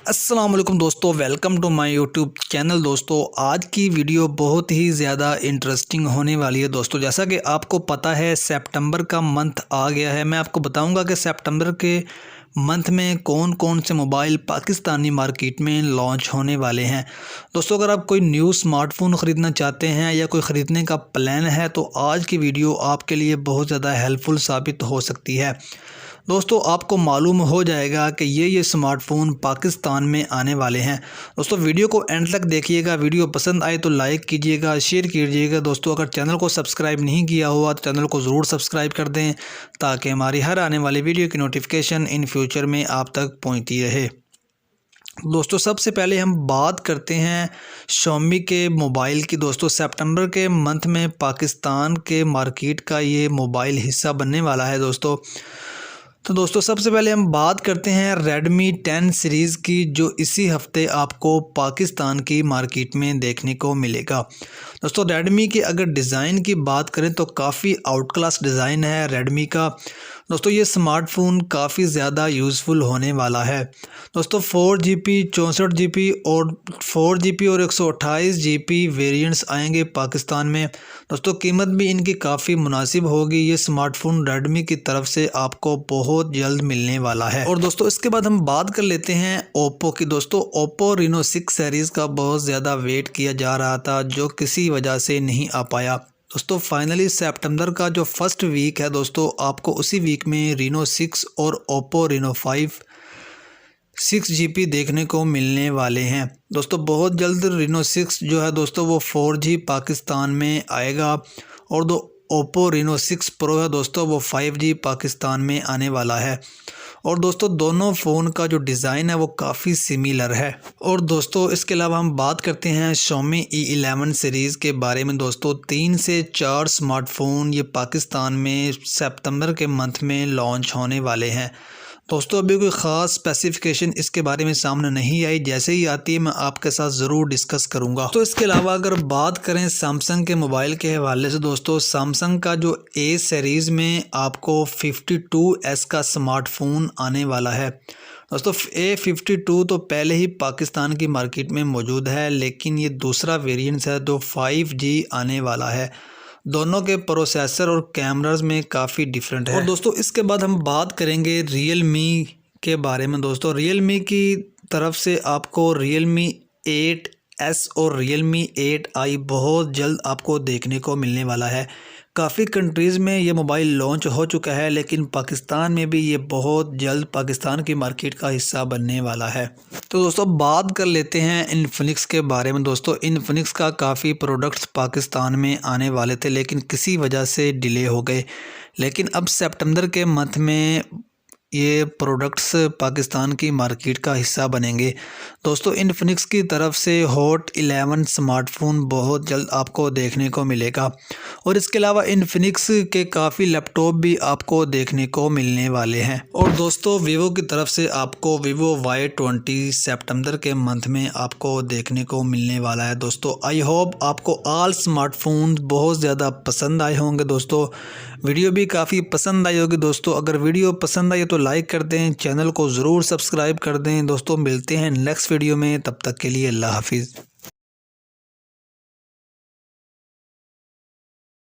अस्सलाम वालेकुम दोस्तों, welcome to my YouTube channel. दोस्तों आज की वीडियो बहुत ही ज़्यादा इंटरेस्टिंग होने वाली है। दोस्तों जैसा कि आपको पता है सितंबर का मंथ आ गया है। मैं आपको बताऊंगा कि सितंबर के मंथ में कौन कौन से मोबाइल पाकिस्तानी मार्केट में लॉन्च होने वाले हैं। दोस्तों अगर आप कोई न्यू स्मार्टफोन ख़रीदना चाहते हैं या कोई ख़रीदने का प्लान है तो आज की वीडियो आपके लिए बहुत ज़्यादा हेल्पफुल साबित हो सकती है। दोस्तों आपको मालूम हो जाएगा कि ये स्मार्टफ़ोन पाकिस्तान में आने वाले हैं। दोस्तों वीडियो को एंड तक देखिएगा। वीडियो पसंद आए तो लाइक कीजिएगा, शेयर कीजिएगा। दोस्तों अगर चैनल को सब्सक्राइब नहीं किया हुआ तो चैनल को ज़रूर सब्सक्राइब कर दें ताकि हमारी हर आने वाली वीडियो की नोटिफिकेशन इन फ्यूचर में आप तक पहुँचती रहे। दोस्तों सबसे पहले हम बात करते हैं Xiaomi के मोबाइल की। दोस्तों सितंबर के मंथ में पाकिस्तान के मार्केट का ये मोबाइल हिस्सा बनने वाला है। दोस्तों सबसे पहले हम बात करते हैं Redmi 10 सीरीज़ की, जो इसी हफ्ते आपको पाकिस्तान की मार्केट में देखने को मिलेगा। दोस्तों Redmi की अगर डिज़ाइन की बात करें तो काफ़ी आउट क्लास डिज़ाइन है Redmi का। दोस्तों ये स्मार्टफ़ोन काफ़ी ज़्यादा यूज़फुल होने वाला है। दोस्तों 4GB 64GB और 4GB और 128GB वेरिएंट्स आएंगे पाकिस्तान में। दोस्तों कीमत भी इनकी काफ़ी मुनासिब होगी। ये स्मार्टफ़ोन Redmi की तरफ से आपको बहुत जल्द मिलने वाला है। और दोस्तों इसके बाद हम बात कर लेते हैं Oppo की। दोस्तों Oppo Reno 6 सीरीज़ का बहुत ज़्यादा वेट किया जा रहा था, जो किसी वजह से नहीं आ पाया। दोस्तों फाइनली सितंबर का जो फर्स्ट वीक है दोस्तों, आपको उसी वीक में Reno 6 और Oppo Reno 5 6GB देखने को मिलने वाले हैं। दोस्तों बहुत जल्द Reno 6 जो है दोस्तों वो 4G पाकिस्तान में आएगा और Oppo Reno 6 Pro है दोस्तों वो 5G पाकिस्तान में आने वाला है। और दोस्तों दोनों फ़ोन का जो डिज़ाइन है वो काफ़ी सिमिलर है। और दोस्तों इसके अलावा हम बात करते हैं Xiaomi E11 सीरीज़ के बारे में। दोस्तों 3 से 4 स्मार्टफ़ोन ये पाकिस्तान में सितंबर के मंथ में लॉन्च होने वाले हैं। दोस्तों अभी कोई ख़ास स्पेसिफिकेशन इसके बारे में सामने नहीं आई, जैसे ही आती है मैं आपके साथ ज़रूर डिस्कस करूंगा। तो इसके अलावा अगर बात करें सैमसंग के मोबाइल के हवाले से, दोस्तों सैमसंग का जो A सीरीज़ में आपको 52s का स्मार्टफोन आने वाला है। दोस्तों A52 तो पहले ही पाकिस्तान की मार्केट में मौजूद है, लेकिन ये दूसरा वेरिएंट है जो 5G आने वाला है। दोनों के प्रोसेसर और कैमरास में काफ़ी डिफरेंट है। और दोस्तों इसके बाद हम बात करेंगे Realme के बारे में। दोस्तों Realme की तरफ से आपको Realme 8S और Realme 8i बहुत जल्द आपको देखने को मिलने वाला है। काफ़ी कंट्रीज़ में ये मोबाइल लॉन्च हो चुका है, लेकिन पाकिस्तान में भी ये बहुत जल्द पाकिस्तान की मार्केट का हिस्सा बनने वाला है। तो दोस्तों बात कर लेते हैं Infinix के बारे में। दोस्तों Infinix का काफ़ी प्रोडक्ट्स पाकिस्तान में आने वाले थे, लेकिन किसी वजह से डिले हो गए। लेकिन अब सितंबर के मंथ में ये प्रोडक्ट्स पाकिस्तान की मार्केट का हिस्सा बनेंगे। दोस्तों Infinix की तरफ से Hot 11 स्मार्टफोन बहुत जल्द आपको देखने को मिलेगा। और इसके अलावा Infinix के काफ़ी लैपटॉप भी आपको देखने को मिलने वाले हैं। और दोस्तों Vivo की तरफ से आपको Vivo Y20 सितंबर के मंथ में आपको देखने को मिलने वाला है। दोस्तों आई होप आपको ऑल स्मार्टफोन बहुत ज़्यादा पसंद आए होंगे। दोस्तों वीडियो भी काफ़ी पसंद आई होगी। दोस्तों अगर वीडियो पसंद आई तो लाइक कर दें, चैनल को ज़रूर सब्सक्राइब कर दें। दोस्तों मिलते हैं नेक्स्ट वीडियो में, तब तक के लिए अल्लाह हाफिज़।